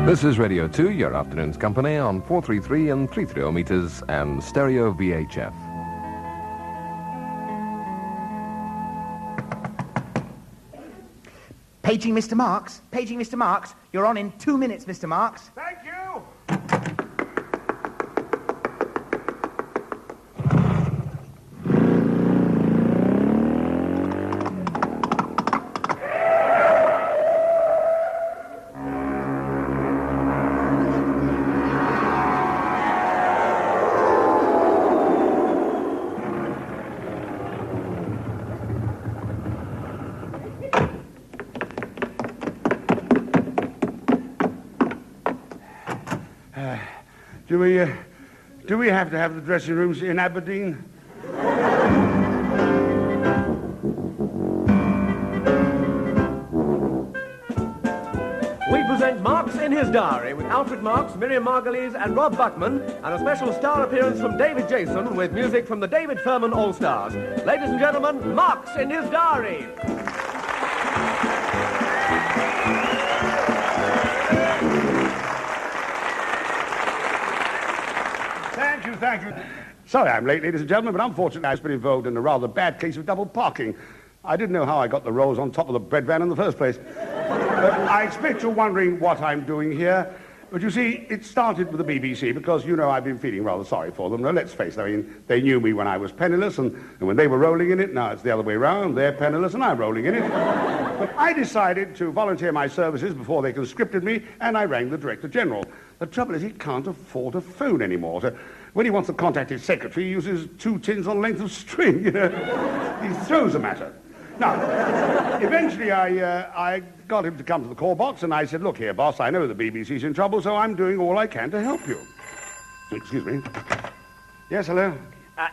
This is Radio 2, your afternoon's company on 433 and 330 meters and stereo VHF. Paging Mr. Marks. Paging Mr. Marks. You're on in 2 minutes, Mr. Marks. Thank you. Do we have to have the dressing rooms in Aberdeen? We present Marks in his Diary with Alfred Marks, Miriam Margolyes and Rob Buckman, and a special star appearance from David Jason with music from the David Furman All-Stars. Ladies and gentlemen, Marks in his Diary. Thank you. Sorry I'm late, ladies and gentlemen, but unfortunately I've been involved in a rather bad case of double parking. I didn't know how I got the rolls on top of the bread van in the first place. I expect you're wondering what I'm doing here. But you see, it started with the BBC because, you know, I've been feeling rather sorry for them. Now, let's face it, I mean, they knew me when I was penniless, and when they were rolling in it, now it's the other way around. They're penniless and I'm rolling in it. But I decided to volunteer my services before they conscripted me, and I rang the Director General. The trouble is he can't afford a phone anymore. So when he wants to contact his secretary, he uses 2 tins on length of string, you know. He throws a matter. Now, eventually I got him to come to the call box, and I said, look here, boss, I know the BBC's in trouble, so I'm doing all I can to help you. Excuse me. Yes, hello?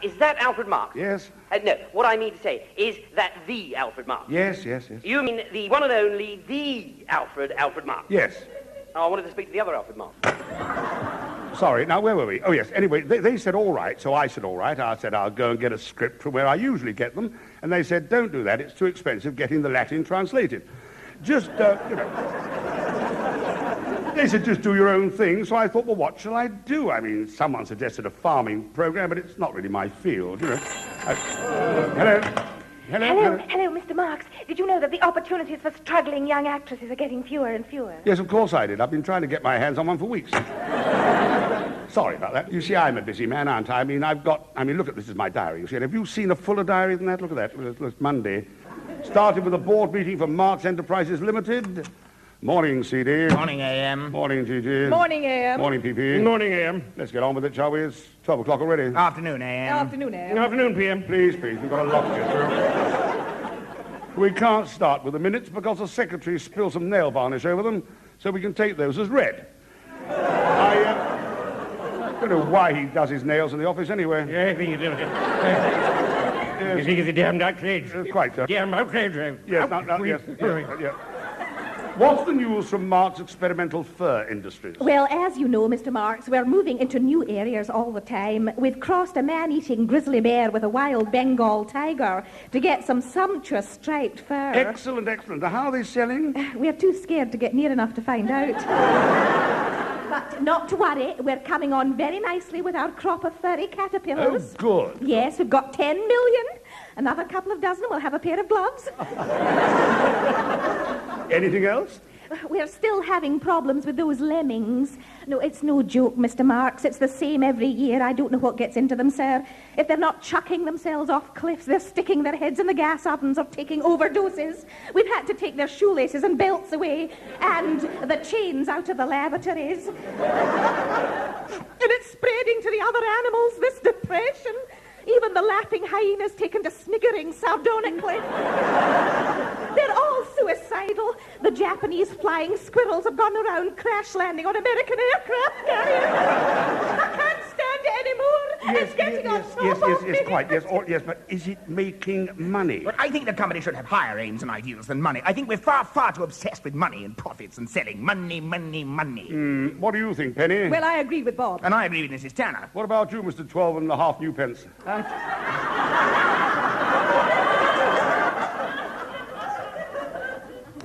Is that Alfred Marks? Yes. No, what I mean to say, is that the Alfred Marks? Yes. You mean the one and only, the Alfred Marks? Yes. Oh, I wanted to speak to the other Alfred Marks. Sorry, now where were we? Oh, yes, anyway, they said all right, so I said all right. I said I'll go and get a script from where I usually get them, and they said don't do that, it's too expensive getting the Latin translated. Just, you know... They said just do your own thing, so I thought, well, what shall I do? I mean, someone suggested a farming program, but it's not really my field, you know. Hello, Mr. Marks. Did you know that the opportunities for struggling young actresses are getting fewer and fewer? Yes, of course I did. I've been trying to get my hands on one for weeks. Sorry about that. You see, I'm a busy man, aren't I? I mean, look at this is my diary. You see, and have you seen a fuller diary than that? Look at that. It's Monday. Started with a board meeting for Marks Enterprises Limited. Morning, CD. Morning, AM. Morning, GG. Morning, AM. Morning, PP. Morning, AM. Let's get on with it, shall we? It's 12 o'clock already. Afternoon, AM. Afternoon, AM. Afternoon, PM. Please, we've got a lot to get through. We can't start with the minutes because the secretary spilled some nail varnish over them, so we can take those as read. I don't know why he does his nails in the office anyway. Yeah, I think you do. You think it's a damned outrage. Quite, sir. Damn outrage. Yes, yes. What's the news from Marks' experimental fur industries? Well, as you know, Mr. Marks, we're moving into new areas all the time. We've crossed a man-eating grizzly bear with a wild Bengal tiger to get some sumptuous striped fur. Excellent. Now, how are they selling? We're too scared to get near enough to find out. But not to worry, we're coming on very nicely with our crop of furry caterpillars. Oh, good. Yes, we've got 10 million. Another couple of dozen, we'll have a pair of gloves. Anything else? We're still having problems with those lemmings. No, it's no joke, Mr. Marks. It's the same every year. I don't know what gets into them, sir. If they're not chucking themselves off cliffs, they're sticking their heads in the gas ovens or taking overdoses. We've had to take their shoelaces and belts away and the chains out of the lavatories. And it's spreading to the other animals, this depression. Even the laughing hyenas taken to sniggering sardonically. They're all suicidal. The Japanese flying squirrels have gone around crash landing on American aircraft carriers. I can't stand it anymore. It's getting on so Yes, but is it making money? But I think the company should have higher aims and ideals than money. I think we're far, far too obsessed with money and profits and selling. Money. What do you think, Penny? Well, I agree with Bob. And I agree with Mrs. Tanner. What about you, Mr. 12 and a half new pence?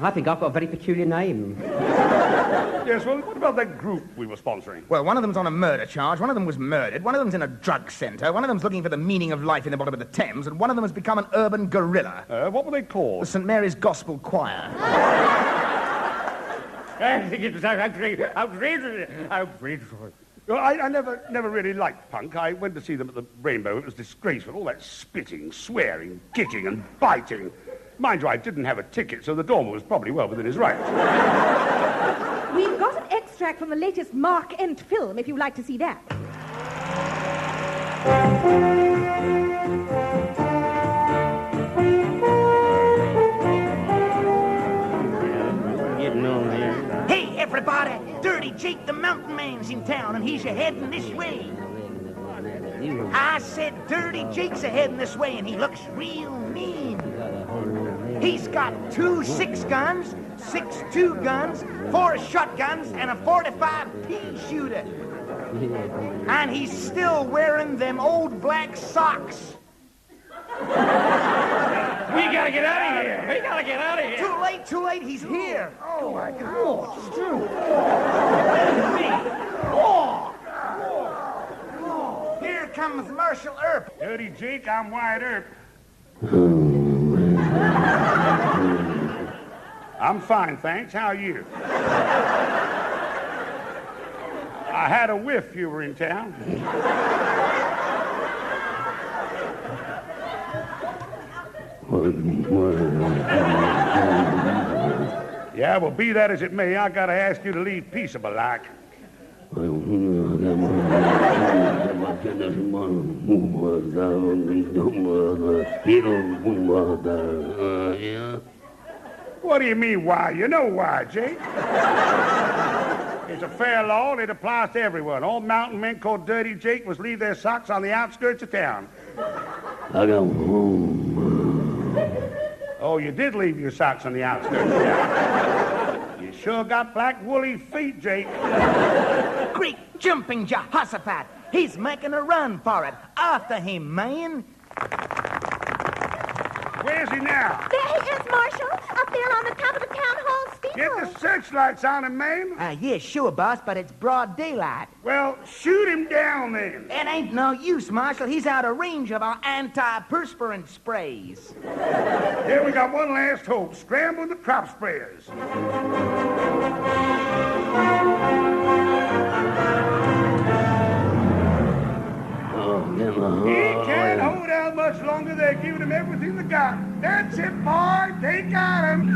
I think I've got a very peculiar name. Yes, well, what about that group we were sponsoring? Well, one of them's on a murder charge, one of them was murdered, one of them's in a drug centre, one of them's looking for the meaning of life in the bottom of the Thames, and one of them has become an urban gorilla. What were they The called? St. Mary's Gospel Choir. I think it's outrageous. Well, I never really liked punk. I went to see them at the Rainbow. It was disgraceful. All that spitting, swearing, kicking and biting. Mind you, I didn't have a ticket, so the doorman was probably well within his rights. We've got an extract from the latest Mark Ent film, if you'd like to see that. Hey, everybody! Dirty Jake the Mountain Man's in town, and he's a-heading this way. I said Dirty Jake's a-heading this way, and he looks real mean. He's got 2 6-guns, 6 2-guns, 4 shotguns, and a 45 pea shooter. And he's still wearing them old black socks. We gotta get out of here. We gotta get out of here. Too late, he's here. Oh, my God. It's true. Here comes Marshal Earp. Dirty Jake, I'm Wyatt Earp. I'm fine, thanks. How are you? I had a whiff you were in town. Yeah, well, be that as it may, I gotta ask you to leave peaceable like. What do you mean, why? You know why, Jake. It's a fair law, and it applies to everyone. All mountain men called Dirty Jake must leave their socks on the outskirts of town. I got home. Oh, you did leave your socks on the outskirts of town. You sure got black woolly feet, Jake. Great jumping Jehoshaphat. He's making a run for it. After him, man. Where's he now? There he is, Marshal, up there on the top of the town hall steeple. Get the searchlights on him, man. Yeah, sure, boss, but it's broad daylight. Well, shoot him down, then. It ain't no use, Marshal. He's out of range of our antiperspirant sprays. Here we got one last hope. Scramble the crop sprayers. He can't hold out much longer. They're giving him everything they got. That's it, boy. They got him.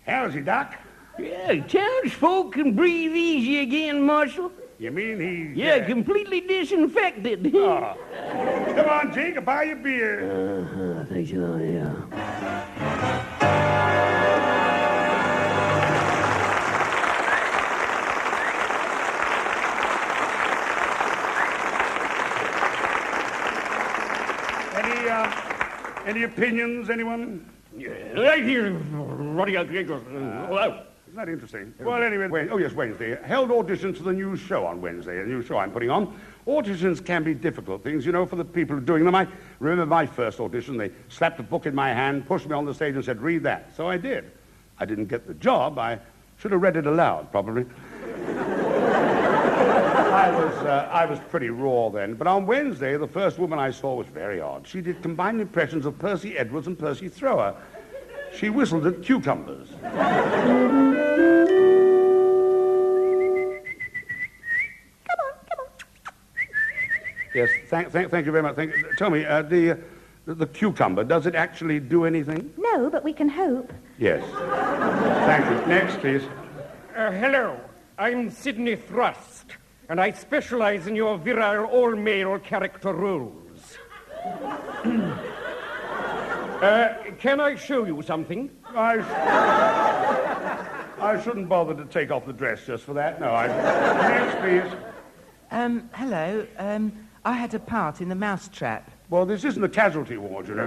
How's he, Doc? Yeah, townsfolk can breathe easy again, Marshal. You mean he's... Yeah, completely disinfected. Oh. Come on, Jake, I'll buy you beer. Thank you, yeah. Any opinions, anyone? Right here. What do you think? Hello. Isn't that interesting? Well, anyway, Wednesday. Held auditions for the new show on Wednesday, a new show I'm putting on. Auditions can be difficult things, you know, for the people doing them. I remember my first audition. They slapped a book in my hand, pushed me on the stage and said, read that. So I did. I didn't get the job. I should have read it aloud, probably. I was pretty raw then. But on Wednesday, the first woman I saw was very odd. She did combined impressions of Percy Edwards and Percy Thrower. She whistled at cucumbers. Come on. Yes, thank you very much. Tell me, the cucumber, does it actually do anything? No, but we can hope. Yes. Thank you. Next, please. Hello, I'm Sidney Thrust, and I specialize in your virile all-male character roles. Can I show you something? I shouldn't bother to take off the dress just for that. No, Next, please. Hello, I had a part in the mousetrap. Well, this isn't a casualty ward, you know.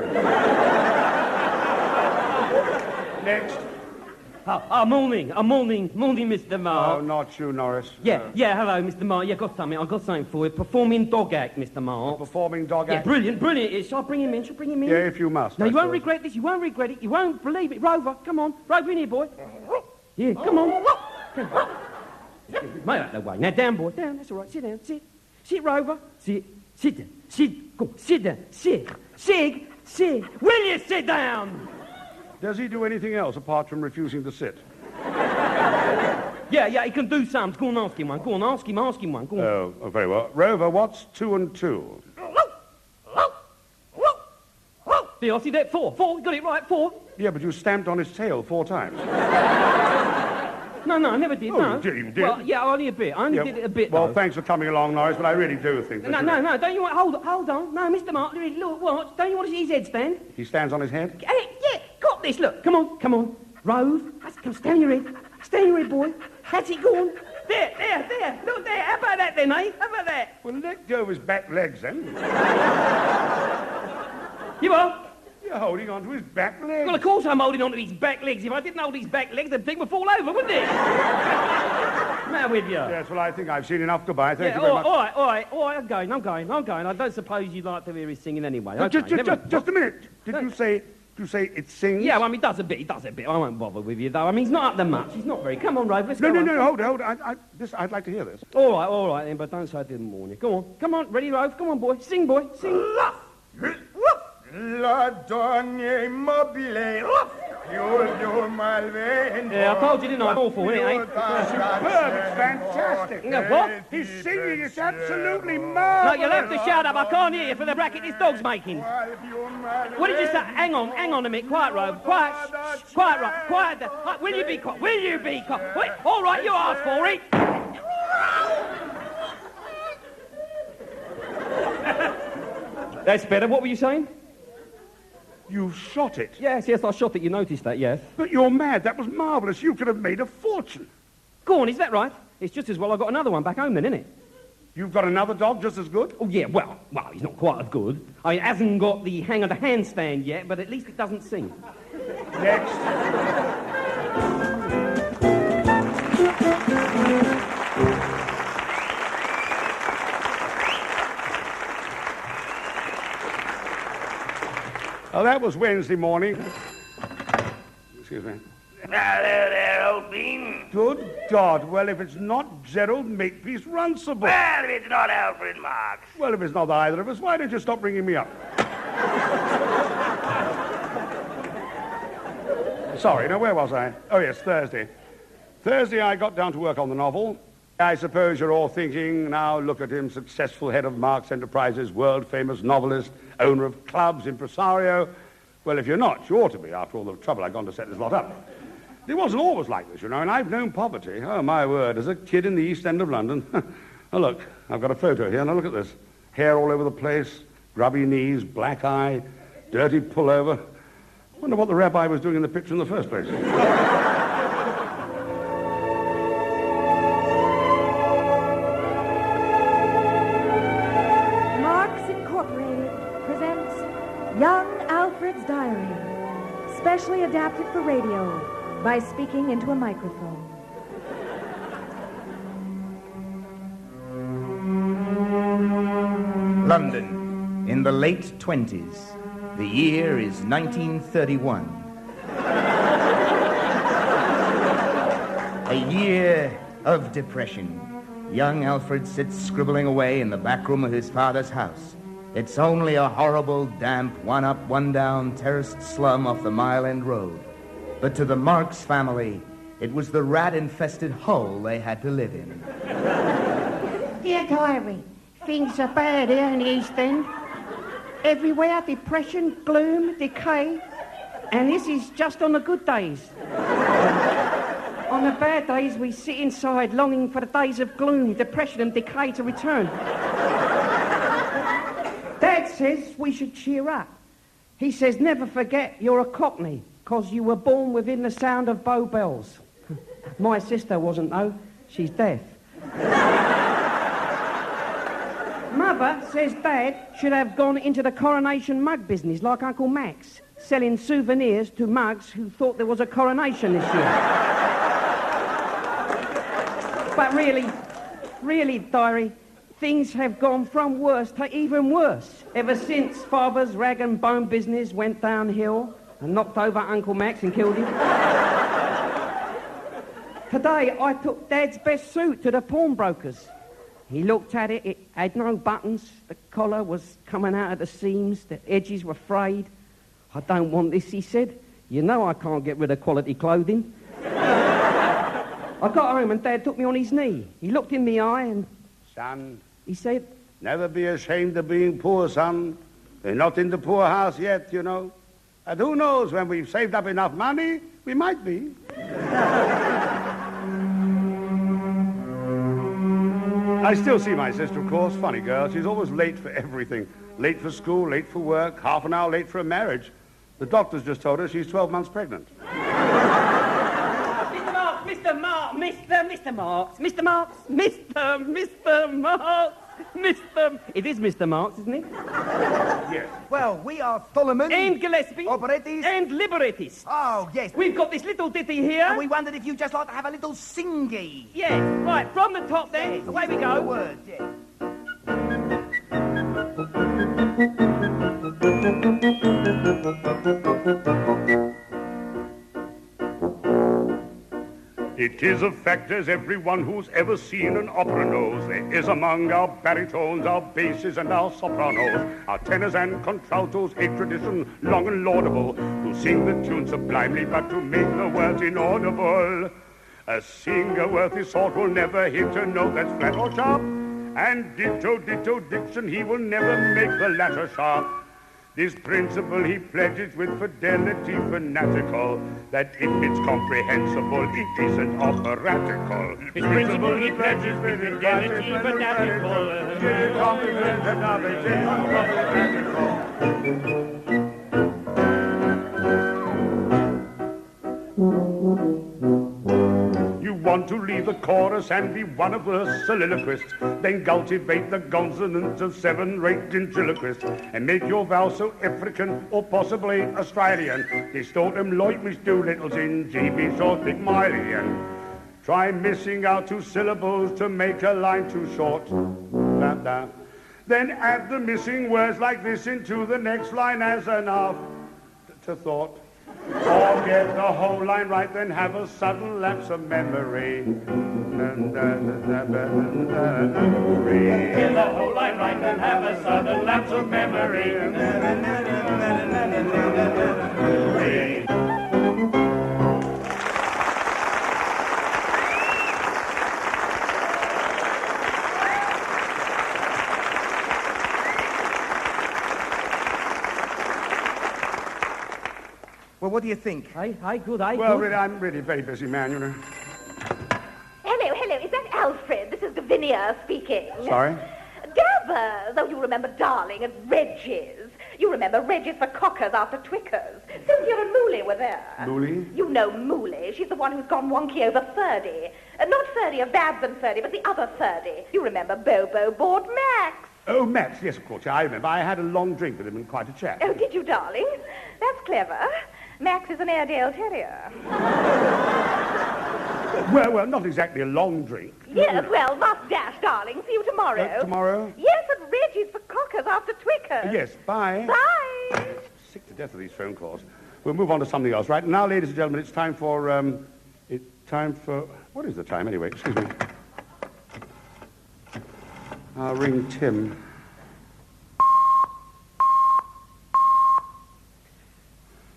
Next. Morning, Mr. Mark. Oh, not you, Norris. Yeah, hello, Mr. Mark. Yeah, I've got something for you. Performing dog act, Mr. Mark. Performing dog Yeah, act? brilliant. Shall I bring him in? Yeah, if you must. No, I you won't suppose. regret this. You won't regret it. You won't believe it. Rover, come on. Rover, in here, boy. Yeah, come on. Mate, out of the way. Now, down, boy. Down. That's all right. Sit down. Sit, Rover. Sit down. Go on. Sit down. Sit. Will you sit down? Does he do anything else apart from refusing to sit? Yeah, he can do some. Go on, ask him one. Go on, ask him one. Go on. Oh, very well. Rover, what's 2 and 2? There, I see that. 4. You got it right. 4. Yeah, but you stamped on his tail 4 times. No, I never did. Oh, No. you did. Well, yeah, only a bit. I only Yeah, did it a bit. Well, though. thanks for coming along, Norris, but I really do think that... No, don't you want... Hold on. No, Mr. Mark, look, what? Don't you want to see his head stand? He stands on his head? Yeah, got this. Look, come on. Rove, come, stand your head. Stand your head, boy. That's it, go on. There. Look there. How about that then, eh? How about that? Well, let go of his back legs, then. You are? You're holding on to his back legs. Well, of course I'm holding on to his back legs. If I didn't hold his back legs, the thing would fall over, wouldn't it? Matter with you? Yes, well, I think I've seen enough. Goodbye. Thank you Yeah, very much. all right, I'm going. I don't suppose you'd like to hear his singing anyway. Okay, Just a minute. Did you say it sings? Yeah, well, he does a bit. I won't bother with you, though. I mean, he's not up to much. He's not very... Come on, Rove, let's go. No, hold it. I'd like to hear this. All right, then, but don't say I didn't warn you. Go on. Come on, ready, Rove? Come on, boy. Sing, boy. Sing. La donne immobile, più malvento. Yeah, I told you, didn't I? Awful, isn't it, Superb, it's fantastic. What? He's singing, it's absolutely No, marvelous. you'll have to shout up. I can't hear you for the racket this dog's making. What did you say? Hang on a minute. Quiet, Rove. Quiet. Shh, quiet, Rove. Quiet. Will you be quiet? Wait, all right, you asked for it. That's better. What were you saying? You shot it. Yes, I shot it. You noticed that, yes. But you're mad. That was marvelous. You could have made a fortune. Go on, is that right? It's just as well I got another one back home then, isn't it? You've got another dog just as good? Oh, yeah, well, he's not quite as good. I mean, it hasn't got the hang of the handstand yet, but at least it doesn't sing. Next. Oh, that was Wednesday morning. Excuse me. Hello there, old bean. Good God. Well, if it's not Gerald Makepeace Runcible. Well, if it's not Alfred Marks. Well, if it's not either of us, why don't you stop ringing me up? Sorry, now where was I? Oh, yes, Thursday. Thursday I got down to work on the novel. I suppose you're all thinking, now look at him, successful head of Marks Enterprises, world-famous novelist, owner of clubs, impresario. Well, if you're not, you ought to be, after all the trouble I've gone to set this lot up. It wasn't always like this, you know, and I've known poverty. Oh, my word, as a kid in the East End of London. Oh, look, I've got a photo here. Now, look at this. Hair all over the place, grubby knees, black eye, dirty pullover. Wonder what the rabbi was doing in the picture in the first place. Marks Incorporated presents Young Alfred's Diary, specially adapted for radio by speaking into a microphone. London, in the late 20s. The year is 1931. A year of depression. Young Alfred sits scribbling away in the back room of his father's house. It's only a horrible, damp, one-up, one-down, terraced slum off the Mile End Road. But to the Marks family, it was the rat-infested hole they had to live in. Dear Diary, things are bad here in the East End. Everywhere, depression, gloom, decay. And this is just on the good days. On the bad days, we sit inside longing for the days of gloom, depression and decay to return. Dad says we should cheer up. He says never forget you're a Cockney, 'cause you were born within the sound of Bow Bells. My sister wasn't, though. She's deaf. Mother says Dad should have gone into the coronation mug business like Uncle Max, selling souvenirs to mugs who thought there was a coronation this year. But really, Diary, things have gone from worse to even worse ever since Father's rag and bone business went downhill and knocked over Uncle Max and killed him. Today, I took Dad's best suit to the pawnbrokers. He looked at it. It had no buttons. The collar was coming out of the seams. The edges were frayed. I don't want this, he said. You know I can't get rid of quality clothing. I got home and Dad took me on his knee. He looked in my eye and... Son. He said... Never be ashamed of being poor, son. They're not in the poorhouse yet, you know. And who knows, when we've saved up enough money, we might be. I still see my sister, of course. Funny girl. She's always late for everything. Late for school, late for work, half an hour late for a marriage. The doctor's just told her she's 12 months pregnant. Mr. Marks. It is Mr. Marks, isn't it? Yes. Well, we are Thullerman. And Gillespie. Operettis. And Librettists. Oh, yes. We've got this little ditty here. And we wondered if you'd just like to have a little singy. Yes, right, from the top there. Yes, away we go. The words, yes. It is a fact, as everyone who's ever seen an opera knows, there is among our baritones, our basses and our sopranos, our tenors and contraltos, a tradition long and laudable, to sing the tune sublimely but to make the words inaudible. A singer worth his salt will never hit a note that's flat or sharp, and ditto diction, he will never make the latter sharp. This principle he pledges with fidelity fanatical, that if it's comprehensible, it isn't operatical. This principle he pledges with fidelity fanatical, it is comprehensible, it is operatical. You want to leave the chorus and be one of the soliloquists, then cultivate the consonants of seven-rate ventriloquists, and make your vow so African or possibly Australian. Distort them like Miss Doolittle's in GB or Pygmalion. Try missing out two syllables to make a line too short. Da, da. Then add the missing words like this into the next line as an afterthought. Or get the whole line right, then have a sudden lapse of memory. Get the whole line right, then have a sudden lapse of memory. Well, what do you think? Good. Well, really, I'm really a very busy man, you know. Hello. Is that Alfred? This is Gavinia speaking. Sorry? Gather, though you remember Darling and Regis. You remember Regis for Cockers after Twickers. Cynthia and Mooley were there. Mooley? You know Mooley. She's the one who's gone wonky over Ferdy. Not Ferdy of Babs and Ferdy, but the other Ferdy. You remember Bobo bored Max. Oh, Max, yes, of course, I remember. I had a long drink with him and quite a chat. Oh, did you, darling? That's clever. Max is an Airedale Terrier. Well, not exactly a long drink. Yes, well, must dash, darling. See you tomorrow. Tomorrow? Yes, at Reggie's for Cockers after Twickers. Yes, bye. Bye. Sick to death of these phone calls. We'll move on to something else, right? Now, ladies and gentlemen, it's time for, what is the time, anyway? Excuse me. I'll ring Tim.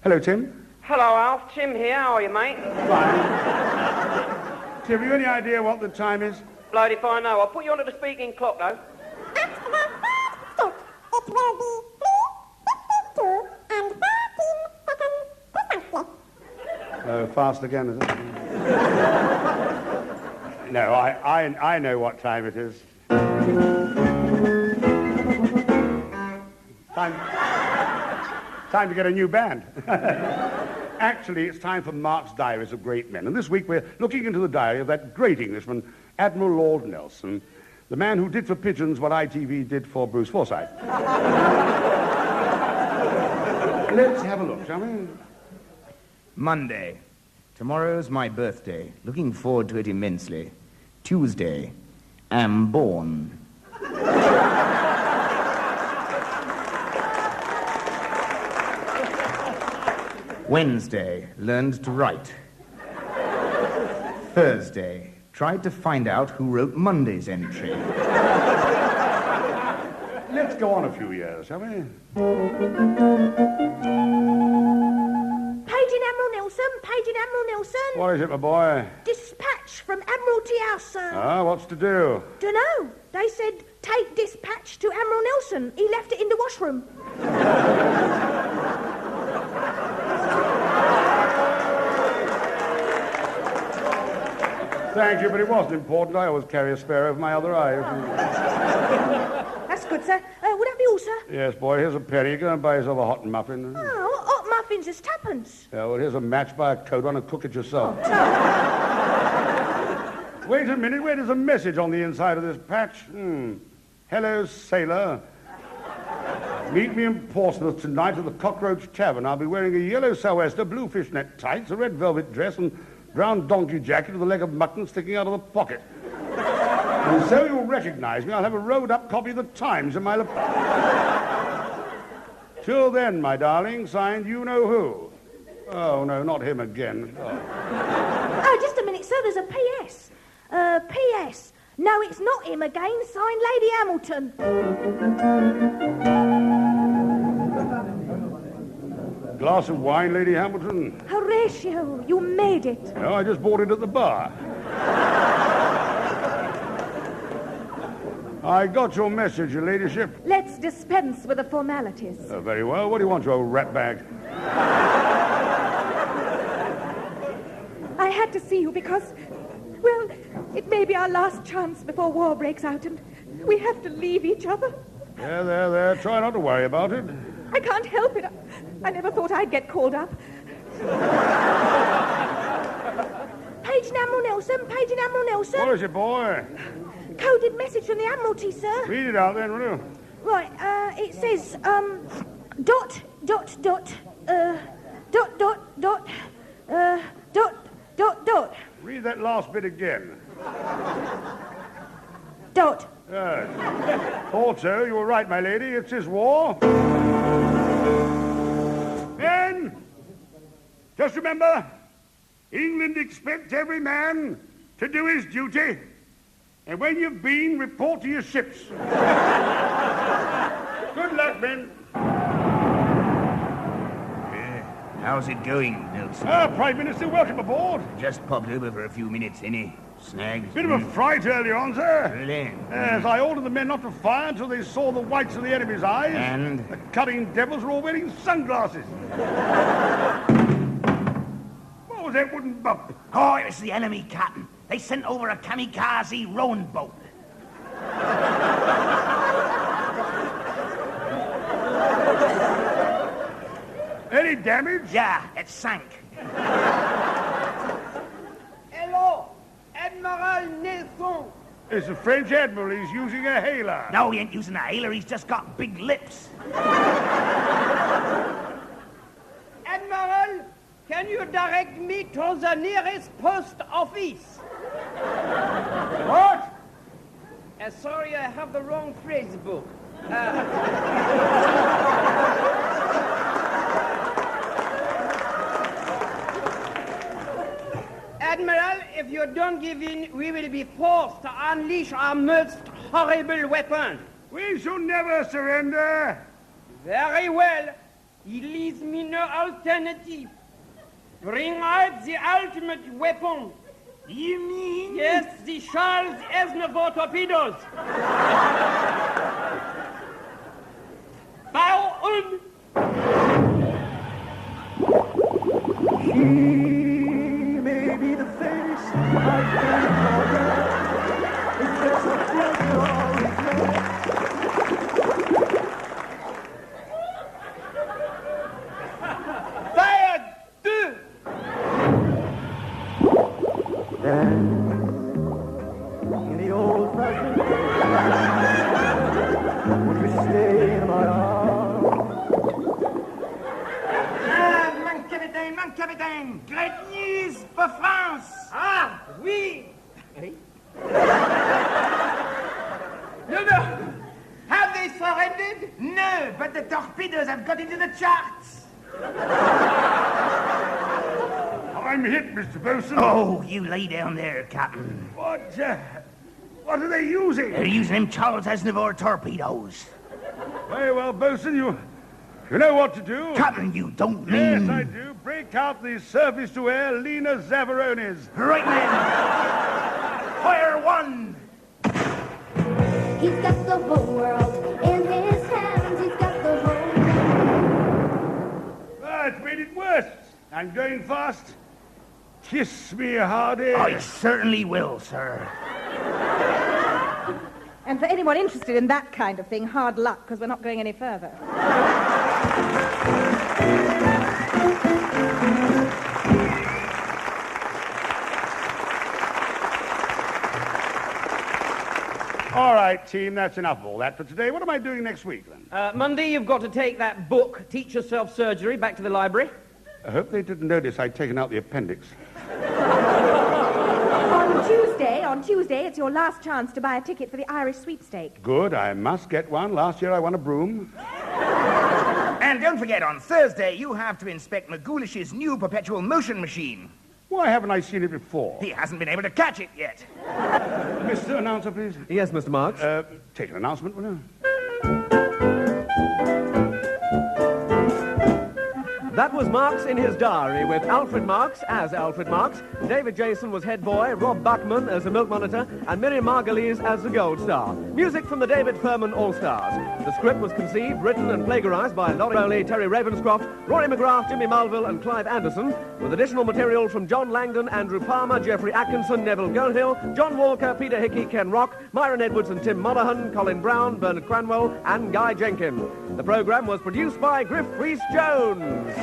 Hello, Tim. Hello, Alf. Tim here. How are you, mate? Fine. Tim, have you any idea what the time is? Bloody if I know. I'll put you onto the speaking clock, though. It will be 3:52 and 13 seconds precisely. Oh, fast again, is it? No, I know what time it is. Time to get a new band. Actually, it's time for Mark's Diaries of Great Men. And this week we're looking into the diary of that great Englishman, Admiral Lord Nelson. The man who did for pigeons what ITV did for Bruce Forsyth. Let's have a look, shall we? Monday. Tomorrow's my birthday. Looking forward to it immensely. Tuesday. Am born. Wednesday. Learned to write. Thursday. Tried to find out who wrote Monday's entry. Let's go on a few years, shall we? Paging Admiral Nelson, paging Admiral Nelson. What is it, my boy? Dispatch from Admiralty House, sir. Ah, what's to do? Dunno. They said, take dispatch to Admiral Nelson. He left it in the washroom. Thank you, but it wasn't important. I always carry a spare over my other eye. That's good, sir. Would that be all, sir? Yes, boy, here's a penny. Go and buy yourself a hot muffin. Oh, hot muffins is twopence. Yeah, well, here's a match. Buy a coat on and cook it yourself. Wait a minute. Wait, there's a message on the inside of this patch. Hello, sailor. Meet me in Portsmouth tonight at the Cockroach Tavern. I'll be wearing a yellow sou'wester, blue fishnet tights, a red velvet dress, and brown donkey jacket with a leg of mutton sticking out of the pocket. And so you'll recognize me. I'll have a rolled-up copy of the Times in my lapel. Till then, my darling, signed you-know-who. Oh, no, not him again. Oh, just a minute, sir. There's a P.S. P.S. No, it's not him again. Signed Lady Hamilton. Glass of wine, Lady Hamilton? Horatio, you made it. No, I just bought it at the bar. I got your message, your ladyship. Let's dispense with the formalities. Very well. What do you want, you old ratbag? I had to see you because, well, it may be our last chance before war breaks out, and we have to leave each other. There. Try not to worry about it. I can't help it. I never thought I'd get called up. Paging Admiral Nelson, paging Admiral Nelson. What is it, boy? Coded message from the Admiralty, sir. Read it out then, will you? Right, it says, dot, Read that last bit again. Dot. Also, you were right, my lady. It's his war. Men, just remember, England expects every man to do his duty. And when you've been, report to your ships. Good luck, men. How's it going, Nelson? Prime Minister, welcome aboard. Just popped over for a few minutes, any snags? Bit of a fright earlier on, sir. Really? Yes, I ordered the men not to fire until they saw the whites of the enemy's eyes. And? The cutting devils were all wearing sunglasses. What was that wooden bump? Oh, it was the enemy, Captain. They sent over a kamikaze rowing boat. Any damage? Yeah, it sank. Hello, Admiral Nelson. It's the French admiral. He's using a hailer. No, he ain't using a hailer. He's just got big lips. Admiral, can you direct me to the nearest post office? What? Sorry, I have the wrong phrase book. Admiral, if you don't give in, we will be forced to unleash our most horrible weapon. We shall never surrender. Very well. It leaves me no alternative. Bring out the ultimate weapon. You mean? Yes, the Charles Aznavour torpedoes. Fire on! She may be the face I can't forget. It's just a flicker of regret. Fire two! And in the old-fashioned way, Bretagne. Great news for France. Ah, oui. No. Have they surrendered? No, but the torpedoes have got into the charts. I'm hit, Mr. Bosun. Oh, you lay down there, Captain. What are they using? They're using them Charles Aznavour torpedoes. Very well, Bosun, you know what to do. Captain, you don't mean... Yes, I do. Break out the surface-to-air Lena Zavaronis. Right, man. Fire one. He's got the whole world in his hands. He's got the whole world. Ah, it's made it worse. I'm going fast. Kiss me hardy. I certainly will, sir. And for anyone interested in that kind of thing, hard luck, because we're not going any further. All right, team, that's enough of all that for today. What am I doing next week, then? Monday, you've got to take that book, Teach Yourself Surgery, back to the library. I hope they didn't notice I'd taken out the appendix. On Tuesday, it's your last chance to buy a ticket for the Irish sweepstake. Good, I must get one. Last year I won a broom. And don't forget, on Thursday, you have to inspect McGoolish's new perpetual motion machine. Why haven't I seen it before? He hasn't been able to catch it yet. Mr. Announcer, please. Yes, Mr. Marks. Take an announcement, will you? That was Marks in his diary with Alfred Marks as Alfred Marks. David Jason was head boy, Rob Buckman as the milk monitor, and Miriam Margolyes as the gold star. Music from the David Furman All-Stars. The script was conceived, written and plagiarized by Lawrie, Rowley, Terry Ravenscroft, Rory McGrath, Jimmy Mulville and Clive Anderson, with additional material from John Langdon, Andrew Palmer, Jeffrey Atkinson, Neville Goldhill, John Walker, Peter Hickey, Ken Rock, Myron Edwards and Tim Monaghan, Colin Brown, Bernard Cranwell and Guy Jenkin. The programme was produced by Griff Rhys Jones.